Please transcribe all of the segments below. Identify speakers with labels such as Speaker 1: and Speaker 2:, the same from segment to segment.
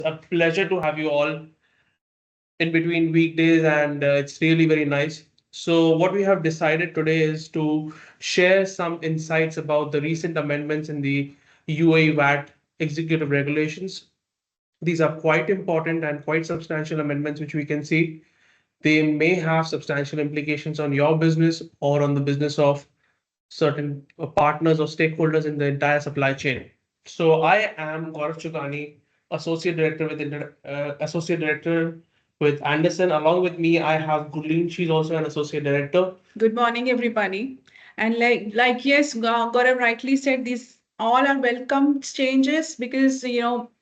Speaker 1: a pleasure to have you all in between weekdays, and it's really very nice. So, what we have decided today is to share some insights about the recent amendments in the UAE VAT executive regulations. These are quite important and quite substantial amendments, which we can see. They may have substantial implications on your business or on the business of certain partners or stakeholders in the entire supply chain. So I am Gaurav Chugani, associate director with Andersen. Along with me, I have Gurleen. She's also an associate director.
Speaker 2: Good morning, everybody. And yes, Gaurav rightly said, these all are welcome changes because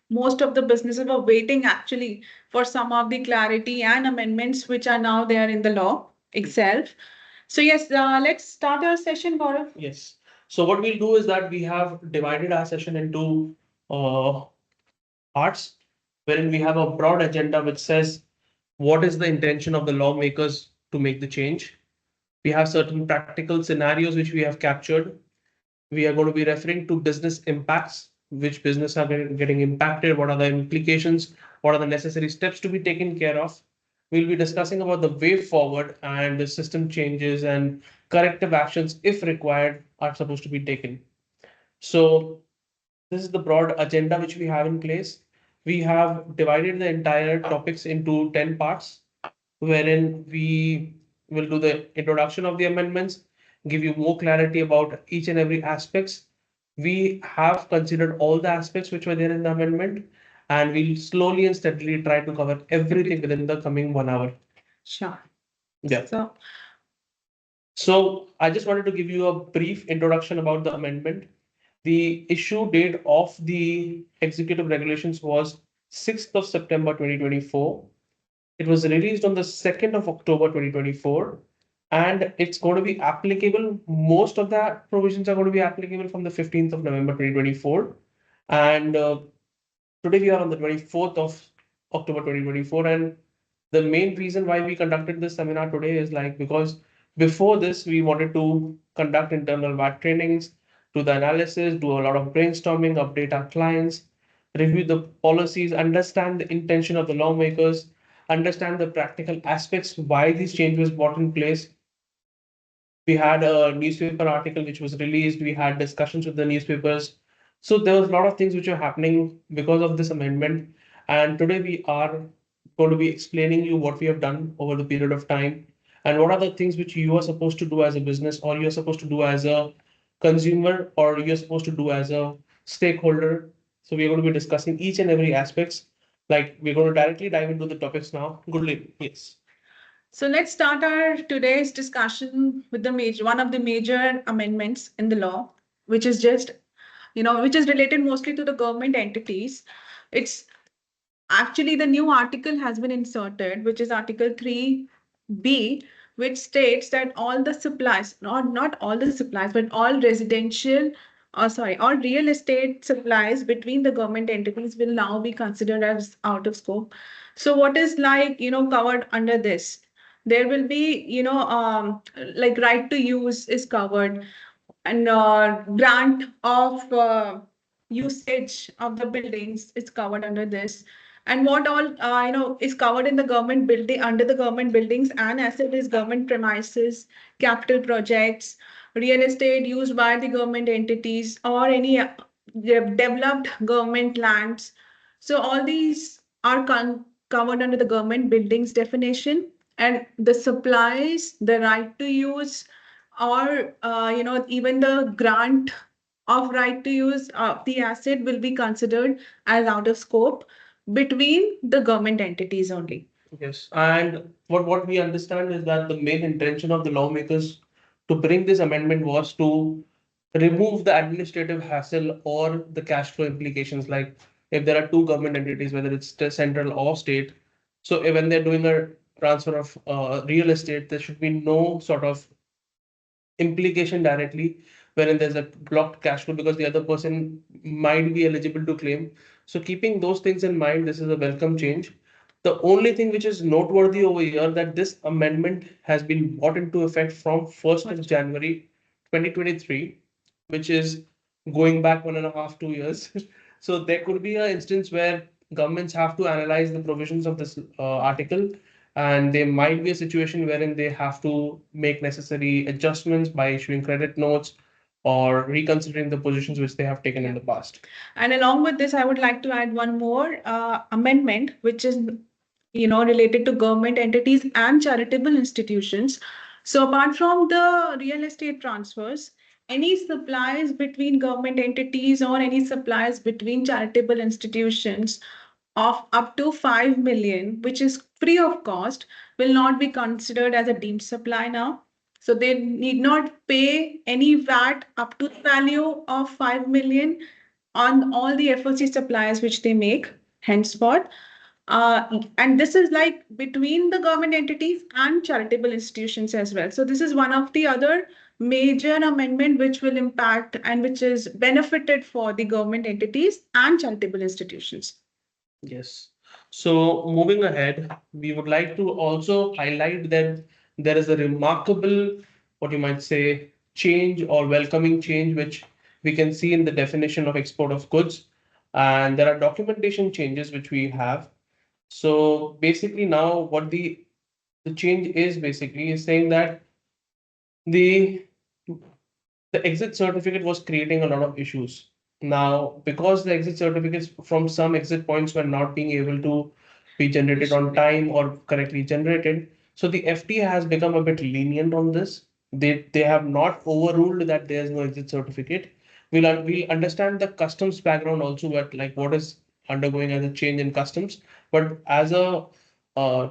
Speaker 2: most of the businesses were waiting actually for some of the clarity and amendments which are now there in the law itself. So yes, let's start our session, Gaurav.
Speaker 1: Yes. So what we'll do is that we have divided our session into uh, parts, wherein we have a broad agenda which says what is the intention of the lawmakers to make the change. We have certain practical scenarios which we have captured. We are going to be referring to business impacts, which business are getting impacted, what are the implications, what are the necessary steps to be taken care of. We'll be discussing about the way forward and the system changes and corrective actions, if required, are supposed to be taken. So this is the broad agenda which we have in place. We have divided the entire topics into 10 parts, wherein we will do the introduction of the amendments, give you more clarity about each and every aspects. We have considered all the aspects which were there in the amendment, and we'll slowly and steadily try to cover everything within the coming 1 hour.
Speaker 2: Sure.
Speaker 1: Yeah.
Speaker 2: So
Speaker 1: So I just wanted to give you a brief introduction about the amendment. The issue date of the executive regulations was 6th of September 2024. It was released on the 2nd of October 2024, and it's going to be applicable. Most of the provisions are going to be applicable from the 15th of November 2024. And today we are on the 24th of October 2024. And the main reason why we conducted this seminar today is like because before this, we wanted to conduct internal VAT trainings, do the analysis, do a lot of brainstorming, update our clients, review the policies, understand the intention of the lawmakers, understand the practical aspects why these changes brought in place. We had a newspaper article which was released. We had discussions with the newspapers. So there was a lot of things which are happening because of this amendment. And today we are going to be explaining you what we have done over the period of time and what are the things which you are supposed to do as a business or you're supposed to do as a consumer or you're supposed to do as a stakeholder. So we're going to be discussing each and every aspects. Like we're going to directly dive into the topics now. Gurleen, yes.
Speaker 2: So let's start our today's discussion with one of the major amendments in the law, which is which is related mostly to the government entities. It's actually the new article has been inserted, which is Article 3B, which states that all the supplies, not all the supplies, but all all real estate supplies between the government entities will now be considered as out of scope. So what is covered under this? There will be, like right to use is covered, and grant of usage of the buildings is covered under this. And what all is covered in the government building under the government buildings and asset is government premises, capital projects, real estate used by the government entities, or any developed government lands. So all these are covered under the government buildings definition, and the supplies, the right to use, or even the grant of right to use the asset will be considered as out of scope between the government entities only.
Speaker 1: Yes, and what we understand is that the main intention of the lawmakers to bring this amendment was to remove the administrative hassle or the cash flow implications. Like if there are two government entities, whether it's central or state, so when they're doing a transfer of real estate, there should be no sort of implication directly wherein there's a blocked cash flow because the other person might be eligible to claim. So keeping those things in mind, this is a welcome change. The only thing which is noteworthy over here that this amendment has been brought into effect from 1st of January 2023, which is going back 1.5, 2 years. So there could be an instance where governments have to analyze the provisions of this article, and there might be a situation wherein they have to make necessary adjustments by issuing credit notes or reconsidering the positions which they have taken in the past.
Speaker 2: And along with this, I would like to add one more amendment, which is related to government entities and charitable institutions. So apart from the real estate transfers, any supplies between government entities or any supplies between charitable institutions of up to 5 million, which is free of cost, will not be considered as a deemed supply now. So they need not pay any VAT up to the value of 5 million on all the FOC supplies which they make henceforth. And this is like between the government entities and charitable institutions as well. So this is one of the other major amendment which will impact and which is benefited for the government entities and charitable institutions.
Speaker 1: Yes. So moving ahead, we would like to also highlight that there is a remarkable, what you might say, change or welcoming change, which we can see in the definition of export of goods. And there are documentation changes which we have. So basically now what the change is basically is saying that the the exit certificate was creating a lot of issues. Now, because the exit certificates from some exit points were not being able to be generated on time or correctly generated, so the FTA has become a bit lenient on this. They have not overruled that there's no exit certificate. We'll understand the customs background also, what is undergoing as a change in customs, but as a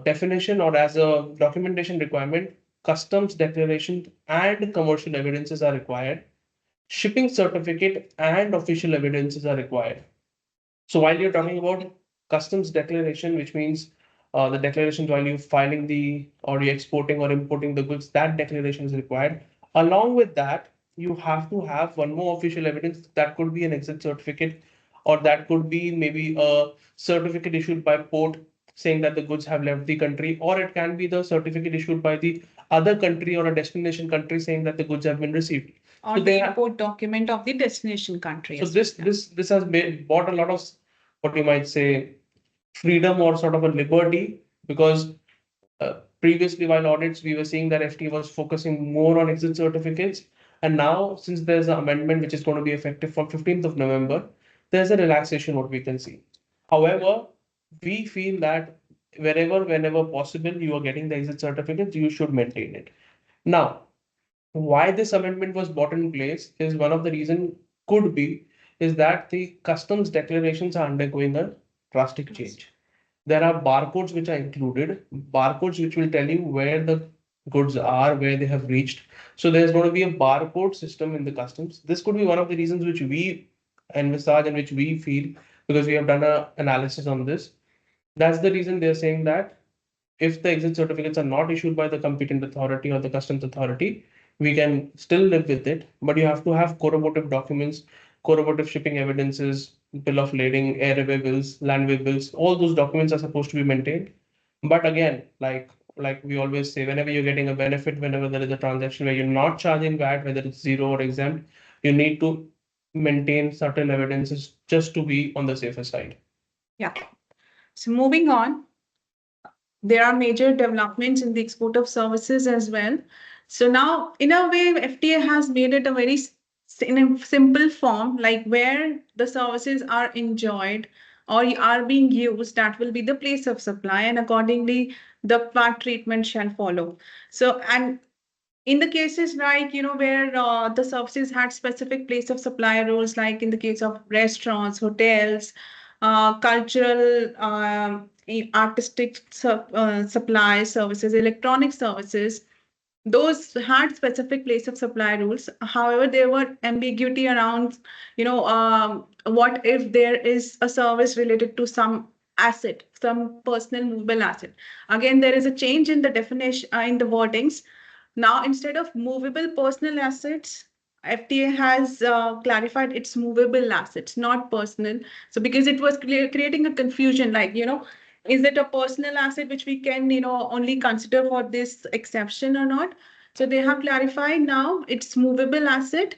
Speaker 1: definition or as a documentation requirement, customs declaration and commercial evidences are required. Shipping certificate and official evidences are required. So while you're talking about customs declaration, which means the declaration while you're filing the or you're exporting or importing the goods, that declaration is required. Along with that, you have to have one more official evidence that could be an exit certificate, or that could be maybe a certificate issued by port saying that the goods have left the country, or it can be the certificate issued by the other country or a destination country saying that the goods have been received.
Speaker 2: Or
Speaker 1: So
Speaker 2: the
Speaker 1: they
Speaker 2: import document of the destination country.
Speaker 1: so
Speaker 2: as
Speaker 1: this
Speaker 2: well.
Speaker 1: this has bought a lot of what you might say freedom or sort of a liberty, because previously while audits we were seeing that FT was focusing more on exit certificates, and now since there's an amendment which is going to be effective from 15th of November, there's a relaxation what we can see. However, we feel that whenever possible you are getting the exit certificates, you should maintain it. Now, why this amendment was brought in place is one of the reason could be is that the customs declarations are undergoing a drastic change. There are barcodes which are included, barcodes which will tell you where the goods are, where they have reached. So there's going to be a barcode system in the customs. This could be one of the reasons which we envisage and which we feel, because we have done a analysis on this. That's the reason they're saying that if the exit certificates are not issued by the competent authority or the customs authority, we can still live with it, but you have to have corroborative documents, corroborative shipping evidences, bill of lading, airway bills, landway bills, all those documents are supposed to be maintained. But again, like we always say, whenever you're getting a benefit, whenever there is a transaction where you're not charging VAT, whether it's zero or exempt, you need to maintain certain evidences just to be on the safer side.
Speaker 2: Yeah. So moving on, there are major developments in the export of services as well. So now, in a way, FTA has made it a very in a simple form, like where the services are enjoyed or are being used, that will be the place of supply, and accordingly, the VAT treatment shall follow. So, and in the cases like where the services had specific place of supply rules, like in the case of restaurants, hotels, cultural, artistic supply services, electronic services, those had specific place of supply rules. However, there were ambiguity around what if there is a service related to some asset, some personal movable asset. Again, there is a change in the definition, in the wordings. Now, instead of movable personal assets, FTA has clarified it's movable assets, not personal. So because it was creating a confusion, like, is it a personal asset which we can, only consider for this exception or not? So they have clarified now it's movable asset.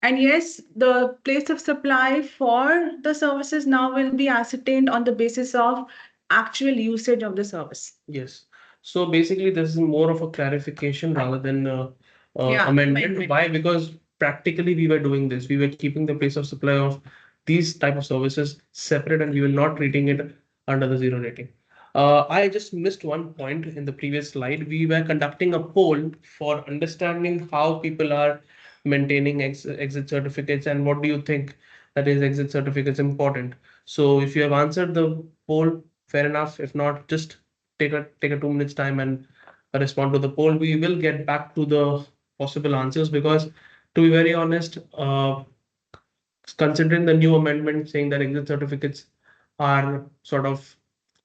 Speaker 2: And yes, the place of supply for the services now will be ascertained on the basis of actual usage of the service.
Speaker 1: Yes. So basically, this is more of a clarification rather than
Speaker 2: Yeah,
Speaker 1: amendment.
Speaker 2: amendment.
Speaker 1: Why? Because practically we were doing this. We were keeping the place of supply of these type of services separate, and we were not treating it under the zero rating. I just missed one point in the previous slide. We were conducting a poll for understanding how people are maintaining exit certificates and what do you think that is exit certificates important. So if you have answered the poll, fair enough. If not, just take a 2 minutes time and respond to the poll. We will get back to the possible answers because, to be very honest, considering the new amendment saying that exit certificates are sort of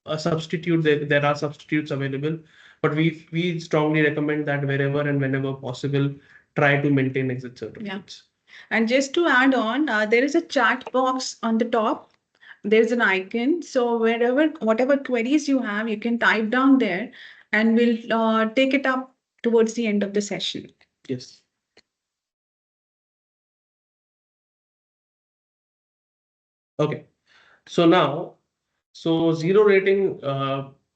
Speaker 1: a substitute, there are substitutes available, but we strongly recommend that wherever and whenever possible, try to maintain exit certificates.
Speaker 2: And just to add on, there is a chat box on the top. There's an icon. So whatever queries you have, you can type down there and we'll take it up towards the end of the session.
Speaker 1: Yes. Okay. So now, zero rating,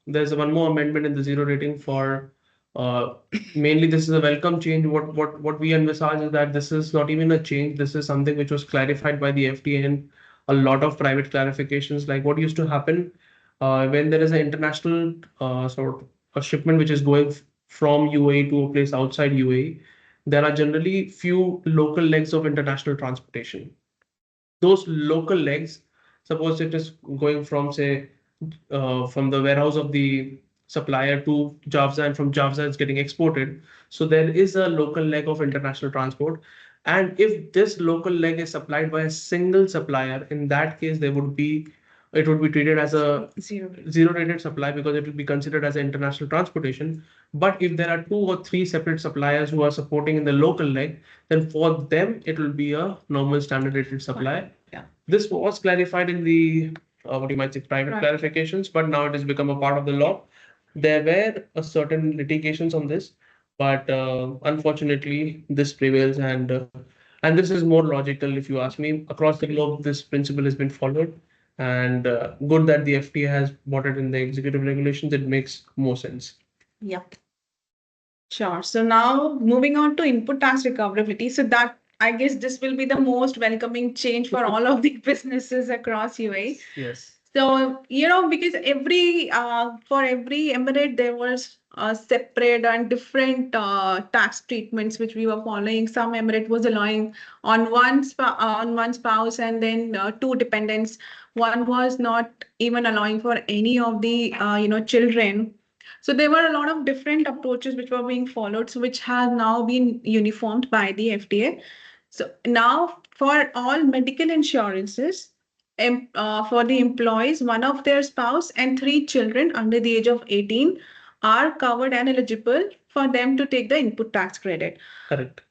Speaker 1: there's one more amendment in the zero rating for uh, mainly this is a welcome change. What we envisage is that this is not even a change. This is something which was clarified by the FTA and a lot of private clarifications. Like what used to happen when there is an international sort of a shipment which is going from UAE to a place outside UAE, there are generally few local legs of international transportation. Those local legs, suppose it is going from, say, from the warehouse of the supplier to Javza, and from Javza it's getting exported. So there is a local leg of international transport. And if this local leg is supplied by a single supplier, in that case, it would be treated as a zero rated supply because it will be considered as an international transportation. But if there are two or three separate suppliers who are supporting in the local leg, then for them it will be a normal standard rated supply.
Speaker 2: Yeah.
Speaker 1: This was clarified in the what you might say private
Speaker 2: Right.
Speaker 1: clarifications, but now it has become a part of the law. There were a certain litigations on this, but unfortunately this prevails, and this is more logical if you ask me. Across the globe, this principle has been followed, and good that the FTA has brought it in the executive regulations. It makes more sense.
Speaker 2: Yep. Sure. So now moving on to input tax recoverability. So that I guess this will be the most welcoming change for all of the businesses across UAE.
Speaker 1: Yes.
Speaker 2: So, because for every emirate, there was separate and different tax treatments which we were following. Some emirate was allowing on one spouse and then two dependents. One was not even allowing for any of the, children. So there were a lot of different approaches which were being followed, so which have now been uniformed by the FTA. So now for all medical insurances, for the employees, one of their spouse and three children under the age of 18 are covered and eligible for them to take the input tax credit.
Speaker 1: Correct.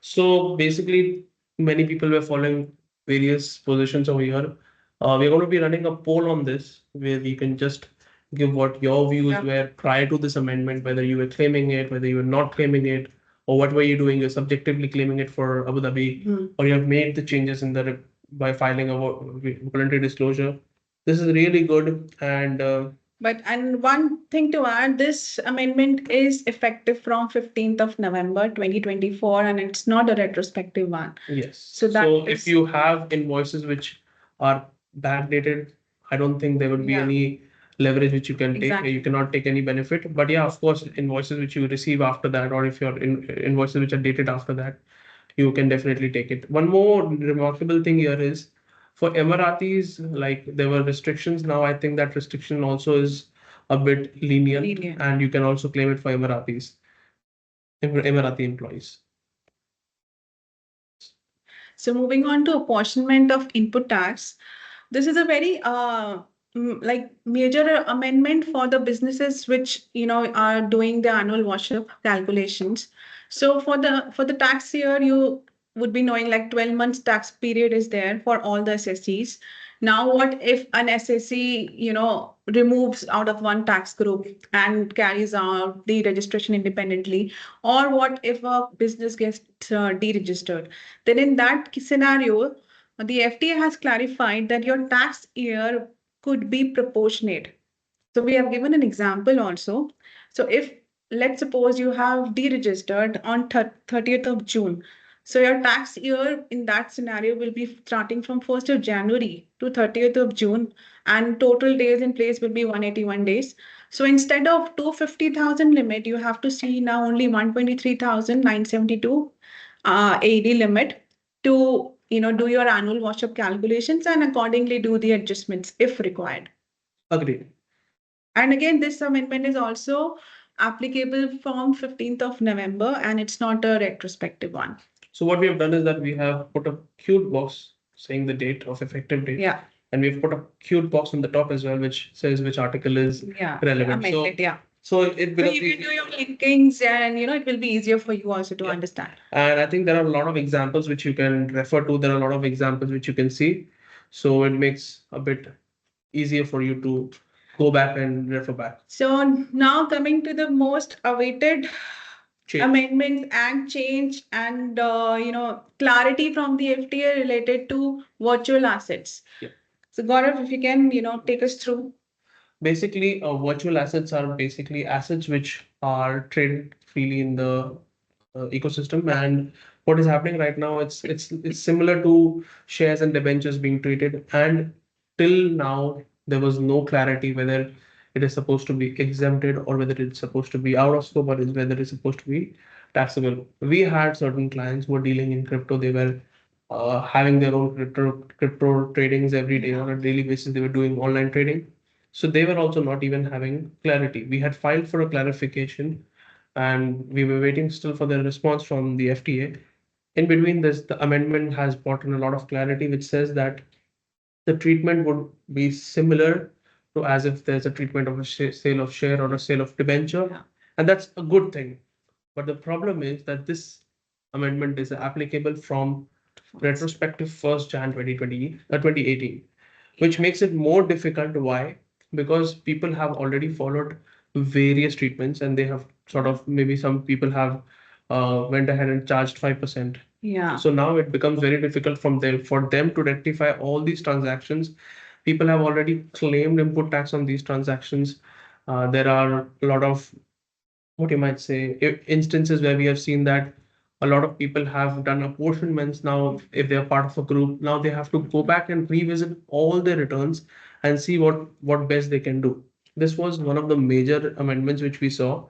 Speaker 1: So basically, many people were following various positions over here. We're going to be running a poll on this where we can just give what your views were prior to this amendment, whether you were claiming it, whether you were not claiming it, or what were you doing? You're subjectively claiming it for Abu Dhabi, or you have made the changes in the by filing a voluntary disclosure. This is really good, and
Speaker 2: and one thing to add, this amendment is effective from 15th of November 2024, and it's not a retrospective one.
Speaker 1: yes.
Speaker 2: So
Speaker 1: If you have invoices which are backdated, I don't think there would be any leverage which you can take.
Speaker 2: Exactly.
Speaker 1: You cannot take any benefit. But yeah, of course, invoices which you receive after that, or if your invoices which are dated after that, you can definitely take it. One more remarkable thing here is for Emiratis, like there were restrictions. Now I think that restriction also is a bit lenient. And you can also claim it for Emirati employees.
Speaker 2: So moving on to apportionment of input tax, this is a very major amendment for the businesses which are doing the annual wash-up calculations. So for the tax year, you would be knowing like 12 months tax period is there for all the assessees. Now, what if an SSE, removes out of one tax group and carries out the registration independently? Or what if a business gets deregistered? Then, in that scenario, the FTA has clarified that your tax year could be proportionate. So, we have given an example also. So, if let's suppose you have deregistered on 30th of June, so your tax year in that scenario will be starting from 1st of January to 30th of June, and total days in place will be 181 days. So instead of 250,000 limit, you have to see now only 123,972 AED limit to do your annual wash up calculations and accordingly do the adjustments if required.
Speaker 1: Agreed.
Speaker 2: And again, this amendment is also applicable from 15th of November and it's not a retrospective one.
Speaker 1: So what we have done is that we have put a cute box saying the date of effective date.
Speaker 2: Yeah.
Speaker 1: And we've put a cute box on the top as well, which says which article is relevant.
Speaker 2: Amended,
Speaker 1: So,
Speaker 2: yeah.
Speaker 1: so it
Speaker 2: So
Speaker 1: becomes
Speaker 2: you can do your linkings and it will be easier for you also to understand.
Speaker 1: And I think there are a lot of examples which you can refer to. There are a lot of examples which you can see. So it makes a bit easier for you to go back and refer back.
Speaker 2: So now coming to the most awaited
Speaker 1: Change.
Speaker 2: amendment and change and clarity from the FTA related to virtual assets.
Speaker 1: Yeah.
Speaker 2: So Gaurav, if you can take us through.
Speaker 1: Basically, virtual assets are basically assets which are traded freely in the ecosystem. And what is happening right now, it's similar to shares and debentures being treated. And till now, there was no clarity whether it is supposed to be exempted or whether it's supposed to be out of scope or whether it's supposed to be taxable. We had certain clients who were dealing in crypto. They were having their own crypto tradings every day on a daily basis. They were doing online trading. So they were also not even having clarity. We had filed for a clarification and we were waiting still for the response from the FTA. In between this, the amendment has brought in a lot of clarity, which says that the treatment would be similar to as if there's a treatment of a sale of share or a sale of debenture.
Speaker 2: Yeah.
Speaker 1: And that's a good thing. But the problem is that this amendment is applicable from retrospective 1st Jan 2018, which makes it more difficult. Why? Because people have already followed various treatments and they have sort of, maybe some people have went ahead and charged 5%.
Speaker 2: Yeah.
Speaker 1: So now it becomes very difficult for them to rectify all these transactions. People have already claimed input tax on these transactions. There are a lot of, what you might say, instances where we have seen that a lot of people have done apportionments. Now if they are part of a group, now they have to go back and revisit all their returns and see what best they can do. This was one of the major amendments which we saw.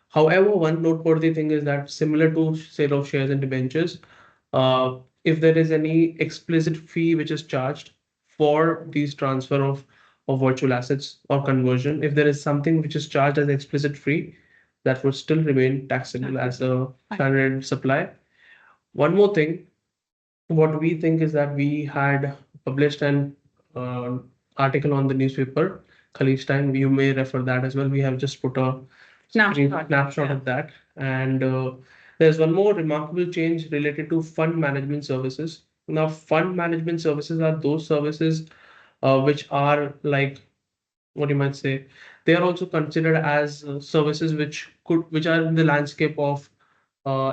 Speaker 1: However, one noteworthy thing is that, similar to sale of shares and debentures, if there is any explicit fee which is charged for these transfer of virtual assets or conversion, if there is something which is charged as explicit fee, that would still remain taxable as a standard supply. One more thing, what we think is that we had published an article on the newspaper, Khalif Time. You may refer that as well. We have just put a snapshot of that. And there's one more remarkable change related to fund management services. Now, fund management services are those services which are like, what you might say, they are also considered as services which are in the landscape of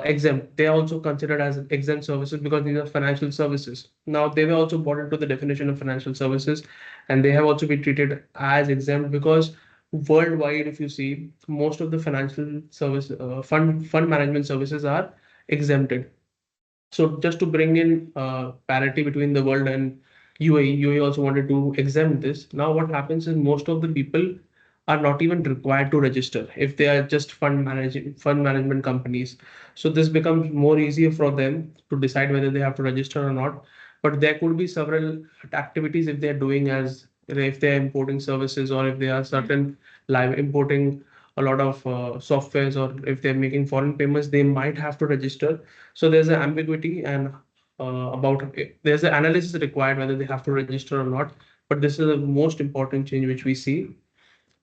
Speaker 1: exempt. They are also considered as exempt services because these are financial services. Now they were also brought into the definition of financial services, and they have also been treated as exempt because worldwide, if you see, most of the financial service fund management services are exempted. So just to bring in parity between the world and UAE also wanted to exempt this. Now what happens is most of the people are not even required to register if they are just fund management companies. So this becomes more easier for them to decide whether they have to register or not. But there could be several activities if they're doing, as if they're importing services, or if they are certain live importing a lot of softwares, or if they're making foreign payments, they might have to register. So there's an ambiguity and there's an analysis required whether they have to register or not. But this is the most important change which we see.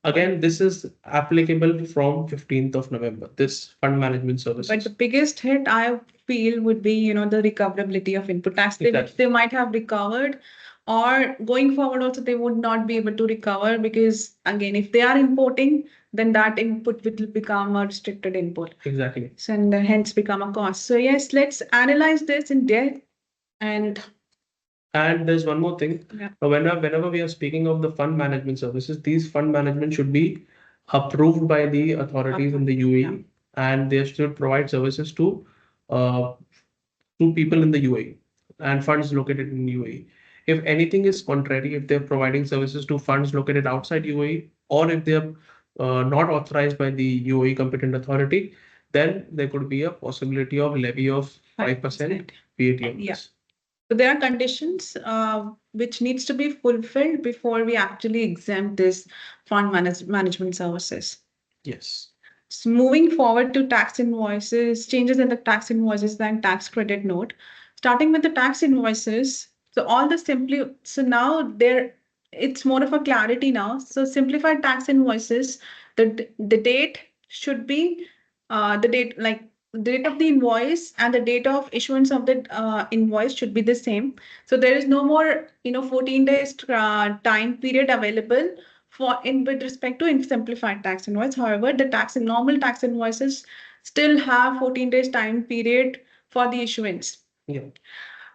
Speaker 1: Again, this is applicable from 15th of November, this fund management services.
Speaker 2: But the biggest hit I feel would be, the recoverability of input tax, which they might have recovered or going forward also they would not be able to recover, because again, if they are importing, then that input will become a restricted input.
Speaker 1: Exactly.
Speaker 2: So, and hence become a cost. So yes, let's analyze this in depth. And
Speaker 1: there's one more thing.
Speaker 2: yeah.
Speaker 1: Now, whenever we are speaking of the fund management services, these fund management should be approved by the authorities in the UAE,
Speaker 2: Yeah.
Speaker 1: and they should provide services uh, to people in the UAE and funds located in UAE. If anything is contrary, if they're providing services to funds located outside UAE, or if they're not authorized by the UAE competent authority, then there could be a possibility of levy of 5% VAT on
Speaker 2: Yeah.
Speaker 1: this.
Speaker 2: So there are conditions which needs to be fulfilled before we actually exempt this fund management services.
Speaker 1: Yes.
Speaker 2: So moving forward to tax invoices, changes in the tax invoices and tax credit note. Starting with the tax invoices, so all the so now there it's more of a clarity now. So simplified tax invoices, the date should be the date, like the date of the invoice and the date of issuance of the invoice should be the same. So there is no more 14 days time period available for in with respect to in simplified tax invoice. However, the normal tax invoices still have 14 days time period for the issuance.
Speaker 1: Yeah.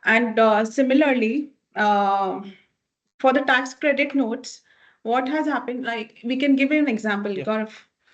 Speaker 2: And similarly, for the tax credit notes, what has happened? Like we can give you an example,
Speaker 1: Yeah.
Speaker 2: Gaurav.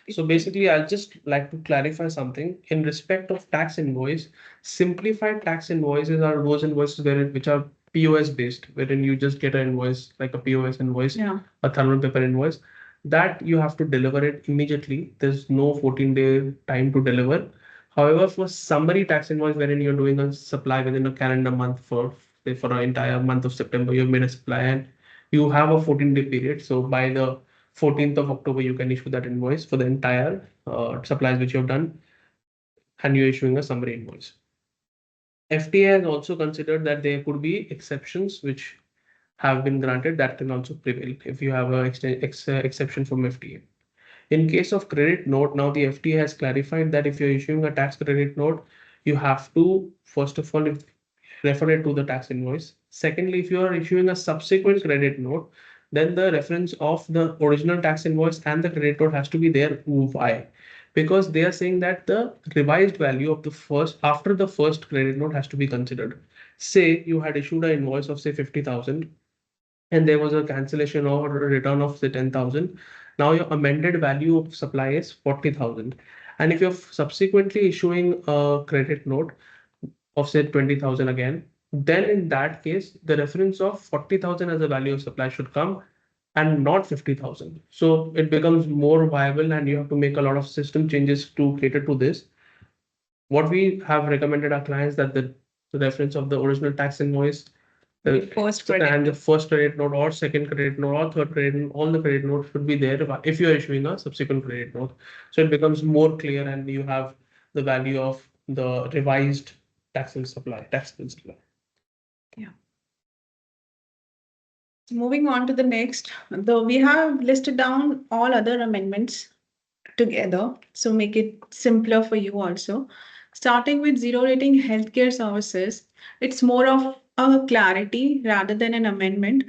Speaker 1: So basically, I'll just like to clarify something in respect of tax invoice. Simplified tax invoices are those invoices which are POS based, wherein you just get an invoice like a POS invoice,
Speaker 2: Yeah.
Speaker 1: a thermal paper invoice, that you have to deliver it immediately. There's no 14-day time to deliver. However, for summary tax invoice, wherein you're doing a supply within a calendar month for say for an entire month of September, you've made a supply and you have a 14-day period. So by the 14th of October, you can issue that invoice for the entire supplies which you have done, and you're issuing a summary invoice. FTA has also considered that there could be exceptions which have been granted that can also prevail if you have an exception from FTA. In case of credit note, now the FTA has clarified that if you're issuing a tax credit note, you have to, first of all, refer it to the tax invoice. Secondly, if you are issuing a subsequent credit note, then the reference of the original tax invoice and the credit note has to be there. Why? Because they are saying that the revised value of the first, after the first credit note has to be considered. Say you had issued an invoice of say 50,000 and there was a cancellation or a return of say 10,000. Now your amended value of supply is 40,000. And if you're subsequently issuing a credit note of say 20,000 again, then in that case, the reference of 40,000 as a value of supply should come and not 50,000. So it becomes more viable and you have to make a lot of system changes to cater to this. What we have recommended our clients that the reference of the original tax invoice and the first credit note or second credit note or third credit note, all the credit notes should be there if you are issuing a subsequent credit note. So it becomes more clear and you have the value of the revised tax bill supply.
Speaker 2: Yeah. Moving on to the next, though we have listed down all other amendments together, so make it simpler for you also. Starting with zero rating healthcare services, it's more of a clarity rather than an amendment.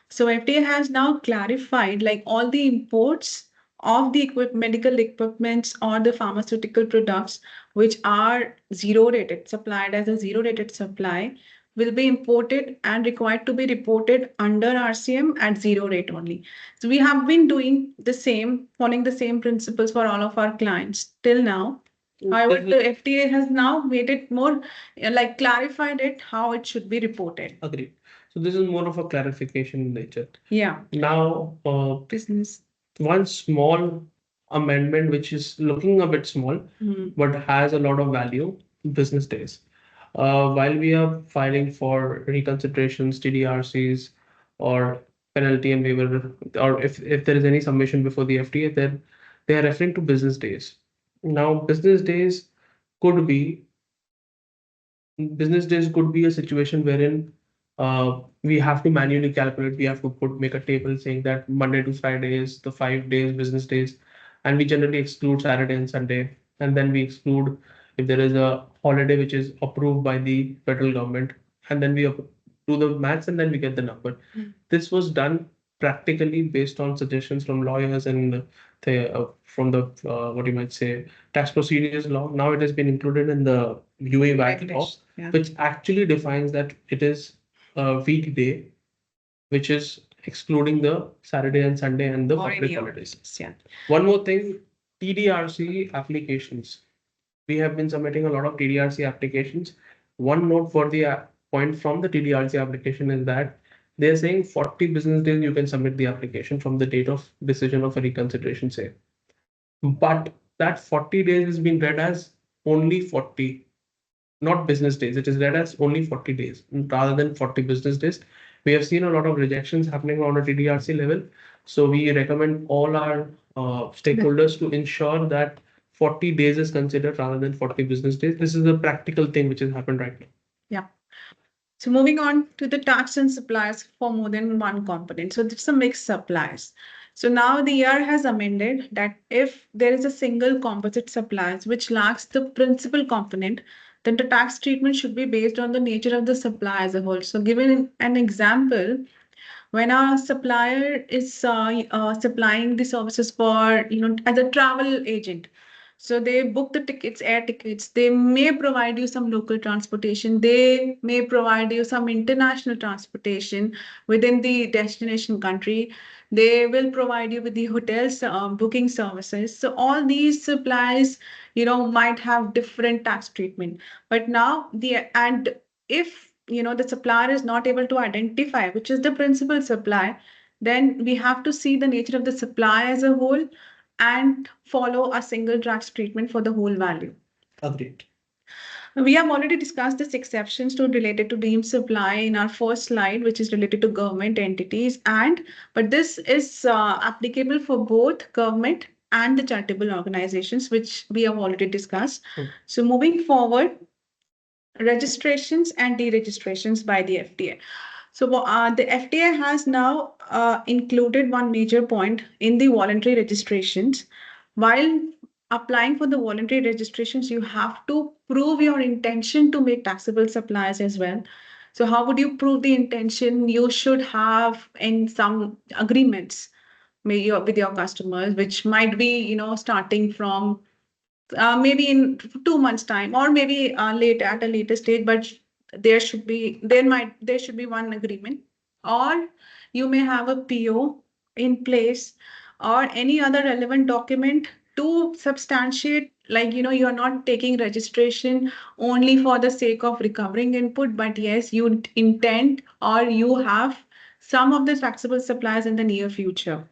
Speaker 2: So FDA has now clarified like all the imports of the medical equipments or the pharmaceutical products which are zero rated, supplied as a zero rated supply, will be imported and required to be reported under RCM at zero rate only. So we have been doing the same, following the same principles for all of our clients till now. However, the FDA has now made it more like clarified it how it should be reported.
Speaker 1: Agreed. So this is more of a clarification in nature.
Speaker 2: Yeah.
Speaker 1: Now,
Speaker 2: Business.
Speaker 1: One small amendment which is looking a bit small, but has a lot of value, business days. While we are filing for reconsiderations, TDRCs, or penalty and waiver, or if there is any submission before the FDA, then they are referring to business days. Now, could be business days could be a situation wherein we have to manually calculate. We have to make a table saying that Monday to Friday is the 5 days business days, and we generally exclude Saturday and Sunday, and then we exclude if there is a holiday which is approved by the federal government, and then we do the maths and then we get the number. This was done practically based on suggestions from lawyers and from the what you might say tax procedures law. Now it has been included in the UAE VAT law, which actually defines that it is a weekday, which is excluding the Saturday and Sunday and the public holidays.
Speaker 2: Yeah.
Speaker 1: One more thing, TDRC applications. We have been submitting a lot of TDRC applications. One note for the point from the TDRC application is that they're saying 40 business days you can submit the application from the date of decision of a reconsideration, say. But that 40 days has been read as only 40, not business days. It is read as only 40 days rather than 40 business days. We have seen a lot of rejections happening on a TDRC level. So we recommend all our stakeholders to ensure that 40 days is considered rather than 40 business days. This is a practical thing which has happened right now.
Speaker 2: Yeah. So moving on to the tax and suppliers for more than one component. So it's a mixed suppliers. So now the year has amended that if there is a single composite suppliers which lacks the principal component, then the tax treatment should be based on the nature of the supply as a whole. So given an example, when a supplier is supplying the services for, as a travel agent, so they book the tickets, air tickets, they may provide you some local transportation, they may provide you some international transportation within the destination country, they will provide you with the hotels booking services. So all these suppliers might have different tax treatment. But now if the supplier is not able to identify which is the principal supply, then we have to see the nature of the supply as a whole and follow a single tax treatment for the whole value.
Speaker 1: Agreed.
Speaker 2: We have already discussed this exceptions to related to deemed supply in our first slide, which is related to government entities, but this is applicable for both government and the charitable organizations, which we have already discussed. So moving forward, registrations and deregistrations by the FTA. So the FTA has now included one major point in the voluntary registrations. While applying for the voluntary registrations, you have to prove your intention to make taxable supplies as well. So how would you prove the intention? You should have in some agreements with your customers, which might be, starting from maybe in 2 months time, or maybe later at a later stage, but there should be one agreement, or you may have a PO in place or any other relevant document to substantiate, like you're not taking registration only for the sake of recovering input, but yes, you intend or you have some of the taxable supplies in the near future.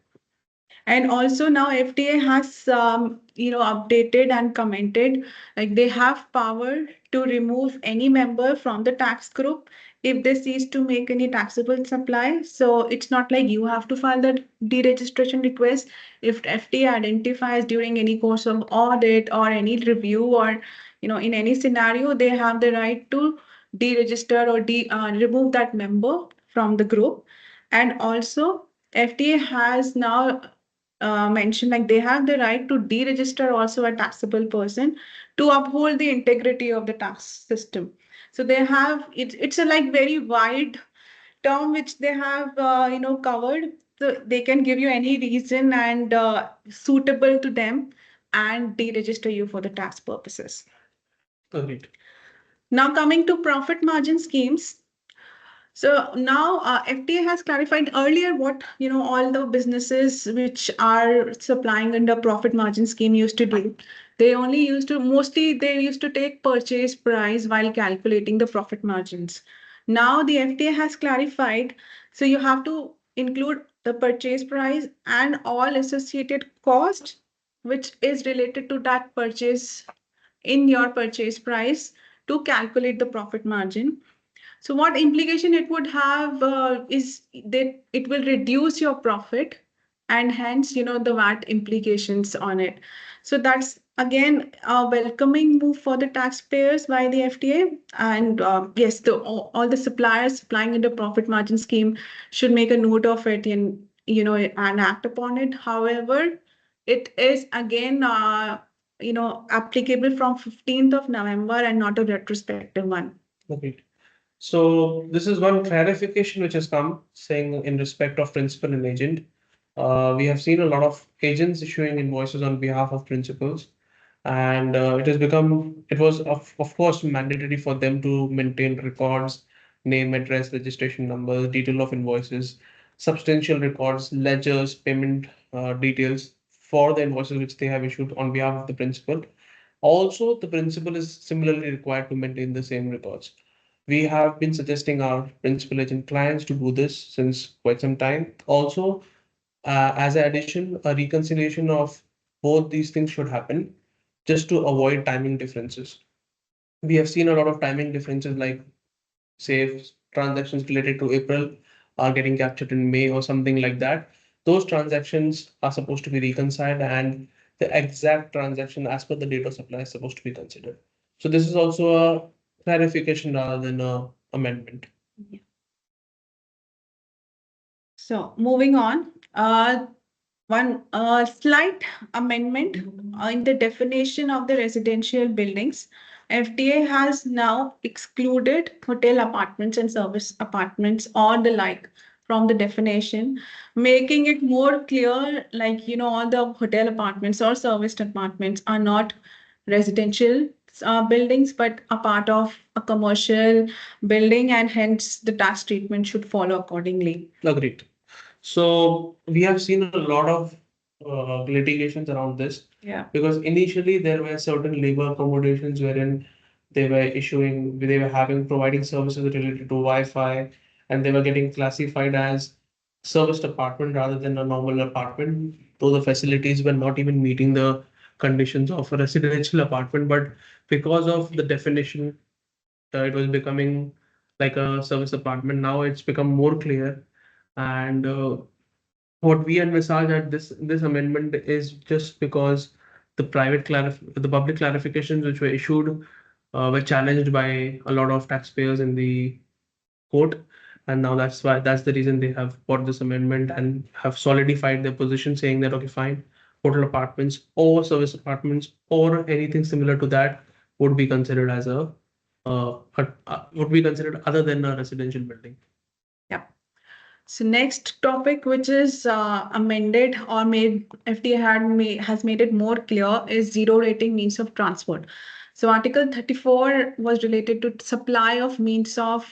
Speaker 2: And also now FTA has updated and commented, like they have power to remove any member from the tax group if they cease to make any taxable supply. So it's not like you have to file the deregistration request. If FTA identifies during any course of audit or any review, or in any scenario, they have the right to deregister or remove that member from the group. And also FTA has now mentioned, like they have the right to deregister also a taxable person to uphold the integrity of the tax system. So they have it's a like very wide term which they have covered. So they can give you any reason and suitable to them and deregister you for the tax purposes.
Speaker 1: Agreed.
Speaker 2: Now coming to profit margin schemes. So now FTA has clarified earlier what all the businesses which are supplying under profit margin scheme used to do. They used to take purchase price while calculating the profit margins. Now the FTA has clarified, so you have to include the purchase price and all associated cost which is related to that purchase in your purchase price to calculate the profit margin. So what implication it would have is that it will reduce your profit and hence, the VAT implications on it. So that's again a welcoming move for the taxpayers by the FTA. And yes, all the suppliers supplying in the profit margin scheme should make a note of it and act upon it. However, it is again, applicable from 15th of November and not a retrospective one.
Speaker 1: Okay. So this is one clarification which has come saying in respect of principal and agent. We have seen a lot of agents issuing invoices on behalf of principals, and it was of course mandatory for them to maintain records, name, address, registration numbers, detail of invoices, substantial records, ledgers, payment details for the invoices which they have issued on behalf of the principal. Also, the principal is similarly required to maintain the same records. We have been suggesting our principal agent clients to do this since quite some time. Also, as an addition, a reconciliation of both these things should happen just to avoid timing differences. We have seen a lot of timing differences, like say transactions related to April are getting captured in May or something like that. Those transactions are supposed to be reconciled, and the exact transaction as per the date of supply is supposed to be considered. So this is also a clarification rather than a amendment.
Speaker 2: Yeah. So moving on, one slight amendment in the definition of the residential buildings. FTA has now excluded hotel apartments and service apartments or the like from the definition, making it more clear, like, all the hotel apartments or serviced apartments are not residential buildings, but a part of a commercial building, and hence the tax treatment should follow accordingly.
Speaker 1: Agreed. So we have seen a lot of litigations around this.
Speaker 2: Yeah.
Speaker 1: Because initially there were certain labor accommodations wherein they were having providing services related to Wi-Fi, and they were getting classified as serviced apartment rather than a normal apartment, though the facilities were not even meeting the conditions of a residential apartment. But because of the definition, it was becoming like a service apartment. Now it's become more clear, and what we envisage at this amendment is just because the public clarifications which were issued were challenged by a lot of taxpayers in the court, and now that's the reason they have brought this amendment and have solidified their position, saying that okay, fine, hotel apartments or service apartments or anything similar to that would be considered as would be considered other than a residential building.
Speaker 2: Yeah. So next topic, which is amended or made, FTA has made it more clear, is zero rating means of transport. So Article 34 was related to supply of means of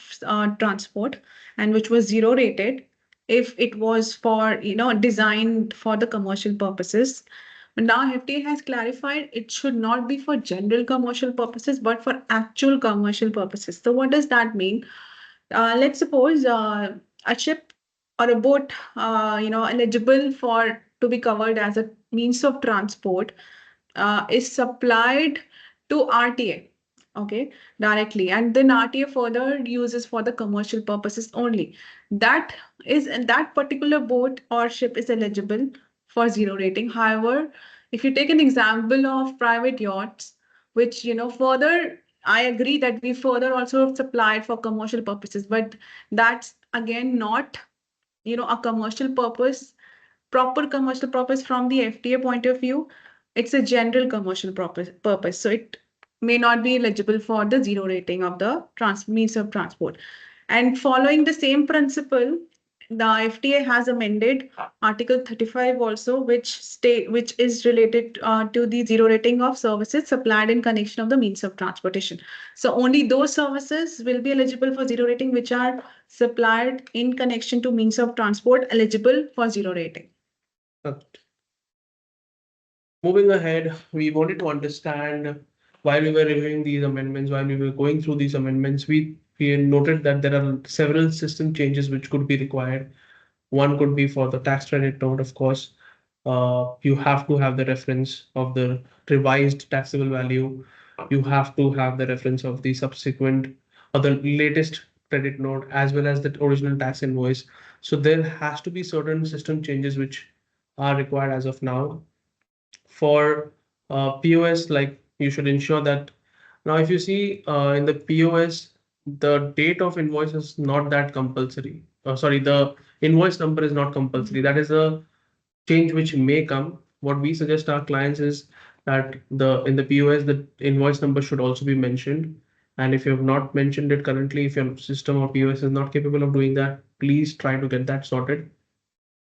Speaker 2: transport, and which was zero rated if it was for, designed for the commercial purposes. But now FTA has clarified it should not be for general commercial purposes, but for actual commercial purposes. So what does that mean? Let's suppose a ship or a boat, eligible for to be covered as a means of transport, is supplied to RTA, okay, directly, and then RTA further uses for the commercial purposes only. That and that particular boat or ship is eligible for zero rating. However, if you take an example of private yachts, which, further, I agree that we further also supplied for commercial purposes, but that's again not, a commercial purpose, proper commercial purpose from the FTA point of view. It's a general commercial purpose. So it may not be eligible for the zero rating of the means of transport. And following the same principle, the FTA has amended Article 35 also, which is related to the zero rating of services supplied in connection of the means of transportation. So only those services will be eligible for zero rating which are supplied in connection to means of transport eligible for zero rating.
Speaker 1: Moving ahead, we wanted to understand while we were reviewing these amendments, while we were going through these amendments, we noted that there are several system changes which could be required. One could be for the tax credit note, of course. You have to have the reference of the revised taxable value. You have to have the reference of the subsequent or the latest credit note as well as the original tax invoice. So there has to be certain system changes which are required as of now. For POS, like you should ensure that now if you see in the POS, the date of invoice is not that compulsory. Sorry, the invoice number is not compulsory. That is a change which may come. What we suggest our clients is that the in the POS, the invoice number should also be mentioned. And if you have not mentioned it currently, if your system or POS is not capable of doing that, please try to get that sorted.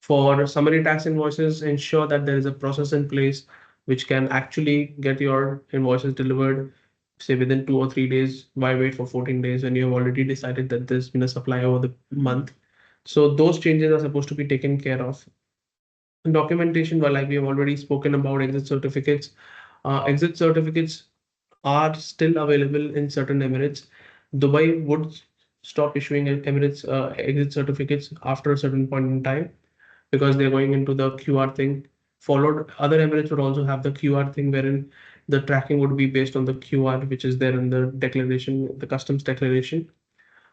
Speaker 1: For summary tax invoices, ensure that there is a process in place which can actually get your invoices delivered, say within 2 or 3 days. Why wait for 14 days when you have already decided that there's been a supply over the month? So those changes are supposed to be taken care of. Documentation, well, like we have already spoken about exit certificates. Exit certificates are still available in certain Emirates. Dubai would stop issuing Emirates exit certificates after a certain point in time because they're going into the QR thing. Followed, other Emirates would also have the QR thing wherein the tracking would be based on the QR, which is there in the declaration, the customs declaration.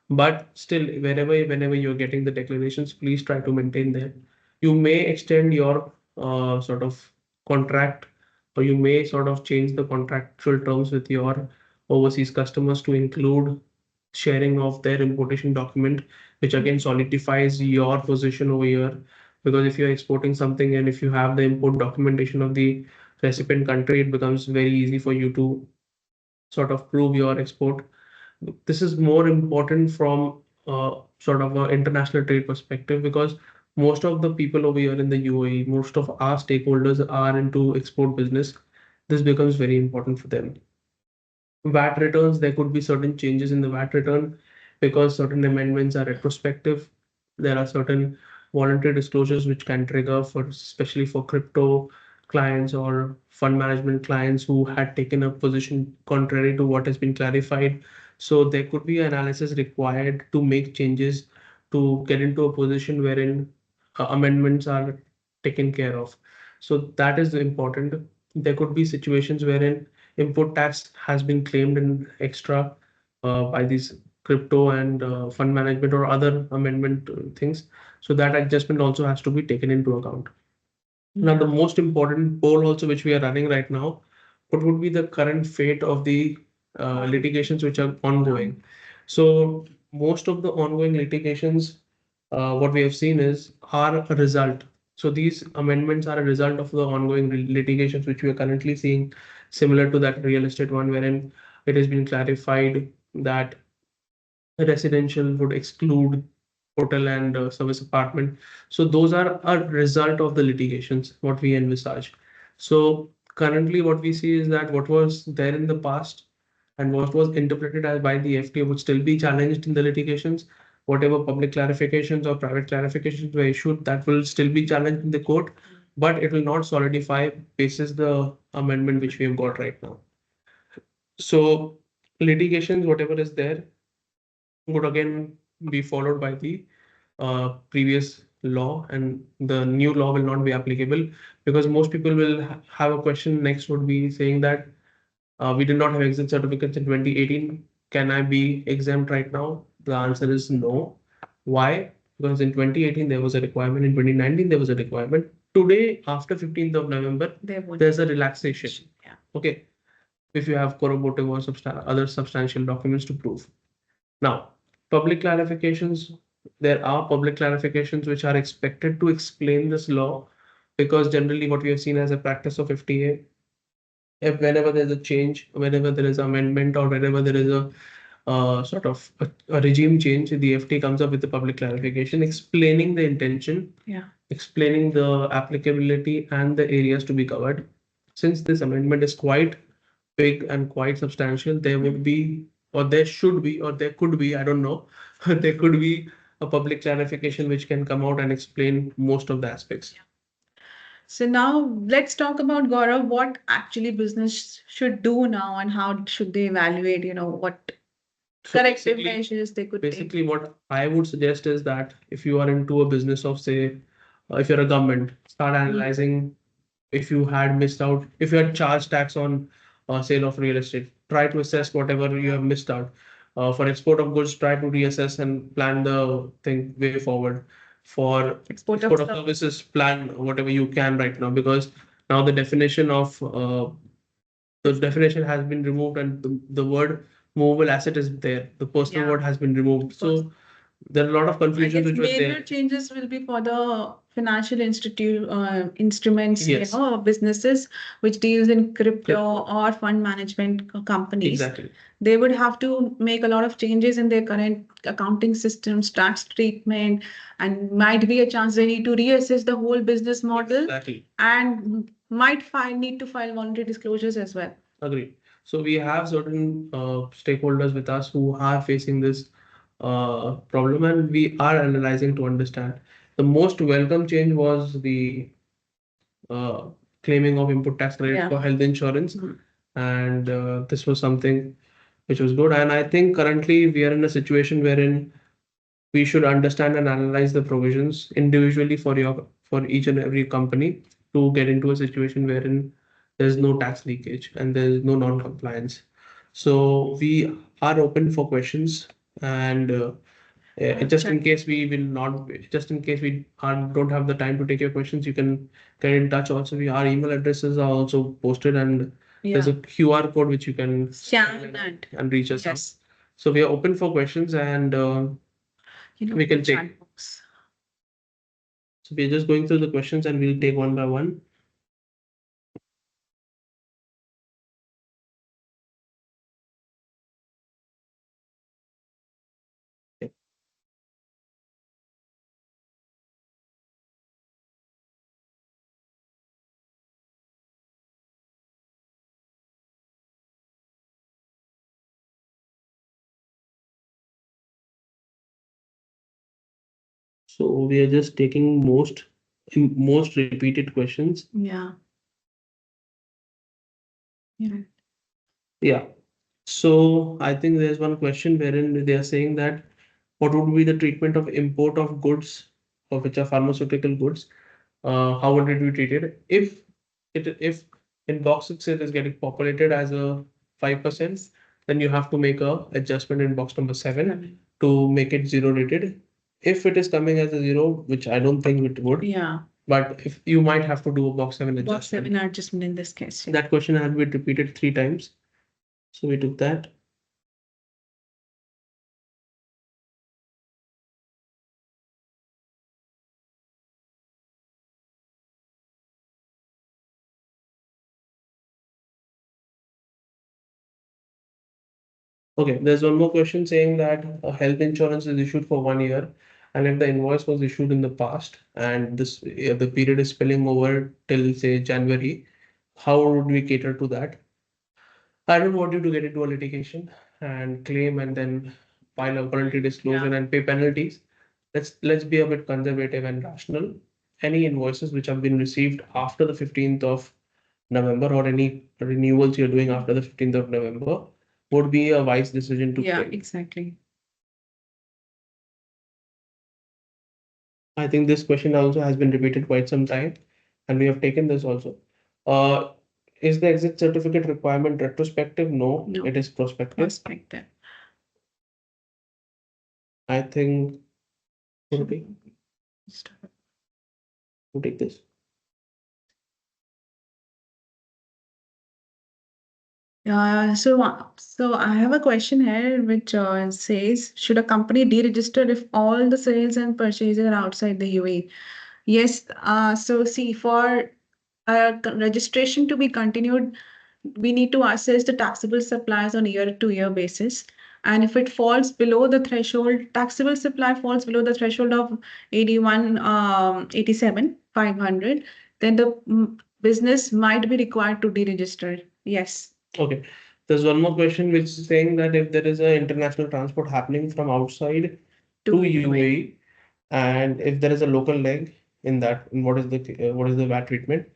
Speaker 1: But still, whenever you're getting the declarations, please try to maintain that. You may extend your sort of contract, or you may sort of change the contractual terms with your overseas customers to include sharing of their importation document, which again solidifies your position over here. Because if you're exporting something and if you have the import documentation of the recipient country, it becomes very easy for you to sort of prove your export. This is more important from sort of an international trade perspective because most of the people over here in the UAE, most of our stakeholders are into export business. This becomes very important for them. VAT returns, there could be certain changes in the VAT return because certain amendments are retrospective. There are certain voluntary disclosures which can trigger for, especially for crypto clients or fund management clients who had taken a position contrary to what has been clarified. So there could be analysis required to make changes to get into a position wherein amendments are taken care of. So that is important. There could be situations wherein input tax has been claimed in extra by these crypto and fund management or other amendment things. So that adjustment also has to be taken into account. Now, the most important poll also which we are running right now, what would be the current fate of the litigations which are ongoing? So most of the ongoing litigations, what we have seen is are a result. So these amendments are a result of the ongoing litigations which we are currently seeing, similar to that real estate one, wherein it has been clarified that residential would exclude hotel and service apartment. So those are a result of the litigations, what we envisage. So currently what we see is that what was there in the past and what was interpreted as by the FTA would still be challenged in the litigations. Whatever public clarifications or private clarifications were issued, that will still be challenged in the court, but it will not solidify basis the amendment which we have got right now. So litigations, whatever is there, would again be followed by the previous law, and the new law will not be applicable because most people will have a question next would be saying that we did not have exit certificates in 2018. Can I be exempt right now? The answer is no. Why? Because in 2018 there was a requirement, in 2019 there was a requirement. Today, after 15th of November, there's a relaxation.
Speaker 2: Yeah.
Speaker 1: Okay, if you have corroborative or other substantial documents to prove. Now, public clarifications, there are public clarifications which are expected to explain this law because generally what we have seen as a practice of FTA, if whenever there's a change, whenever there is amendment or whenever there is a sort of a regime change, the FTA comes up with the public clarification explaining the intention, explaining the applicability and the areas to be covered. Since this amendment is quite big and quite substantial, there would be, or there should be, or there could be, I don't know, there could be a public clarification which can come out and explain most of the aspects.
Speaker 2: So now let's talk about Gaurav, what actually business should do now and how should they evaluate, what
Speaker 1: So
Speaker 2: corrective
Speaker 1: basically,
Speaker 2: measures they could take.
Speaker 1: basically what I would suggest is that if you are into a business of, say, if you're a government, start analyzing if you had missed out, if you had charged tax on sale of real estate, try to assess whatever you have missed out. For export of goods, try to reassess and plan the thing way forward. For
Speaker 2: Export
Speaker 1: export
Speaker 2: of
Speaker 1: of services, plan whatever you can right now because now the definition has been removed and the word movable asset is there. The personal word has been removed. So there are a lot of confusions which were
Speaker 2: major
Speaker 1: there.
Speaker 2: changes will be for the financial instruments,
Speaker 1: Yes.
Speaker 2: businesses which deals in crypto or fund management companies.
Speaker 1: Exactly.
Speaker 2: They would have to make a lot of changes in their current accounting systems, tax treatment, and might be a chance they need to reassess the whole business model.
Speaker 1: Exactly.
Speaker 2: And might need to file voluntary disclosures as well.
Speaker 1: Agree. So we have certain stakeholders with us who are facing this problem, and we are analyzing to understand. The most welcome change was the uh, claiming of input tax credit for health insurance, and this was something which was good. And I think currently we are in a situation wherein we should understand and analyze the provisions individually for each and every company to get into a situation wherein there's no tax leakage and there's no non-compliance. So we are open for questions, and just in case we will not, just in case we don't have the time to take your questions, you can get in touch. Also, our email addresses are also posted, and there's a QR code which you can
Speaker 2: scan
Speaker 1: and reach us out.
Speaker 2: yes.
Speaker 1: So we are open for questions, and we can take. So we're just going through the questions and we'll take one by one. Okay. So we are just taking most repeated questions.
Speaker 2: Yeah. Yeah.
Speaker 1: Yeah. So I think there's one question wherein they are saying that what would be the treatment of import of goods, of which are pharmaceutical goods? How would it be treated if in box 6 it is getting populated as a 5%, then you have to make a adjustment in box number 7 to make it zero rated. If it is coming as a zero, which I don't think it would,
Speaker 2: Yeah.
Speaker 1: but if you might have to do a box 7
Speaker 2: Box
Speaker 1: adjustment.
Speaker 2: 7 adjustment in this case.
Speaker 1: That question had been repeated 3 times. So we took that. Okay, there's one more question saying that a health insurance is issued for 1 year, and if the invoice was issued in the past and the period is spilling over till say January, how would we cater to that? I don't want you to get into a litigation and claim and then file a voluntary disclosure and pay penalties. Let's be a bit conservative and rational. Any invoices which have been received after the 15th of November, or any renewals you're doing after the 15th of November, would be a wise decision to claim.
Speaker 2: Exactly.
Speaker 1: I think this question also has been repeated quite some time, and we have taken this also. Uh, is the exit certificate requirement retrospective? No,
Speaker 2: No.
Speaker 1: it is prospective.
Speaker 2: Prospective.
Speaker 1: I think okay, to take this.
Speaker 2: So I have a question here which says, should a company deregister if all the sales and purchases are outside the UAE? Yes. So see, for registration to be continued, we need to assess the taxable supplies on year-to-year basis. And if it falls below the threshold, taxable supply falls below the threshold of 87,500, then the business might be required to deregister. Yes.
Speaker 1: Okay. There's one more question which is saying that if there is an international transport happening from outside to UAE, and if there is a local leg in that, what is the VAT treatment?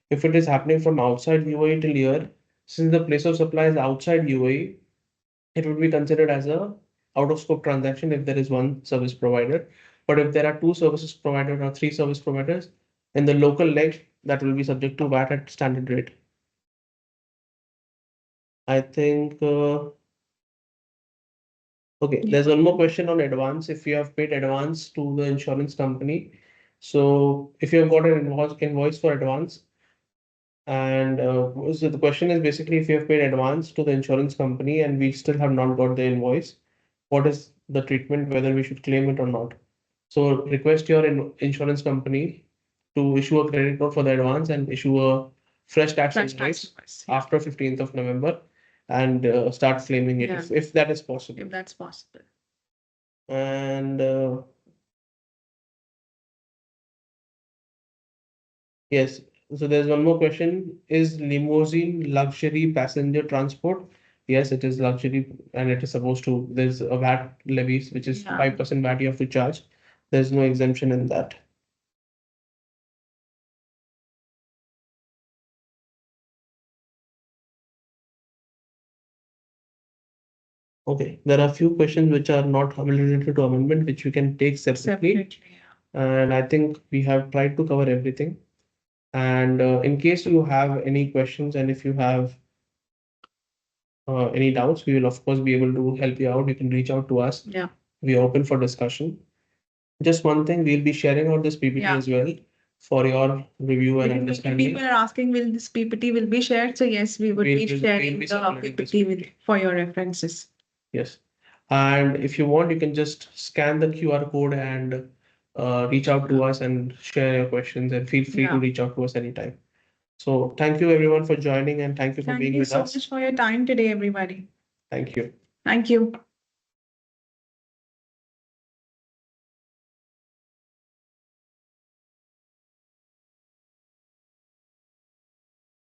Speaker 1: If it is happening from outside UAE till here, since the place of supply is outside UAE, it would be considered as a out of scope transaction if there is one service provider. But if there are two services providers or three service providers, in the local leg, that will be subject to VAT at standard rate. I think okay, there's one more question on advance. If you have paid advance to the insurance company, so if you have got an invoice for advance, and so the question is basically if you have paid advance to the insurance company and we still have not got the invoice, what is the treatment, whether we should claim it or not? So request your insurance company to issue a credit note for the advance and issue a fresh tax
Speaker 2: Fresh
Speaker 1: invoice
Speaker 2: tax invoice, yeah,
Speaker 1: after 15th of November and start claiming it
Speaker 2: Yeah.
Speaker 1: if that is possible.
Speaker 2: if that's possible.
Speaker 1: And yes, so there's one more question. Is limousine luxury passenger transport? Yes, it is luxury and it is supposed to, there's a VAT levies, which is
Speaker 2: Yeah.
Speaker 1: 5% VAT you have to charge. There's no exemption in that. Okay, there are a few questions which are not related to amendment, which we can take separately.
Speaker 2: Separately, yeah.
Speaker 1: And I think we have tried to cover everything. And in case you have any questions and if you have any doubts, we will of course be able to help you out. You can reach out to us.
Speaker 2: Yeah.
Speaker 1: We are open for discussion. Just one thing, we'll be sharing out this PPT
Speaker 2: Yeah.
Speaker 1: as well for your review and
Speaker 2: Because many
Speaker 1: understanding.
Speaker 2: people are asking, will this PPT will be shared? So yes, we would be
Speaker 1: We'll
Speaker 2: sharing
Speaker 1: be
Speaker 2: the
Speaker 1: circulating this
Speaker 2: PPT with,
Speaker 1: PPT.
Speaker 2: for your references.
Speaker 1: Yes. And if you want, you can just scan the QR code and reach out to us and share your questions and feel free to
Speaker 2: Yeah.
Speaker 1: reach out to us anytime. So thank you everyone for joining and thank you for
Speaker 2: Thank
Speaker 1: being
Speaker 2: you
Speaker 1: with
Speaker 2: so
Speaker 1: us.
Speaker 2: much for your time today, everybody.
Speaker 1: Thank you.
Speaker 2: Thank you.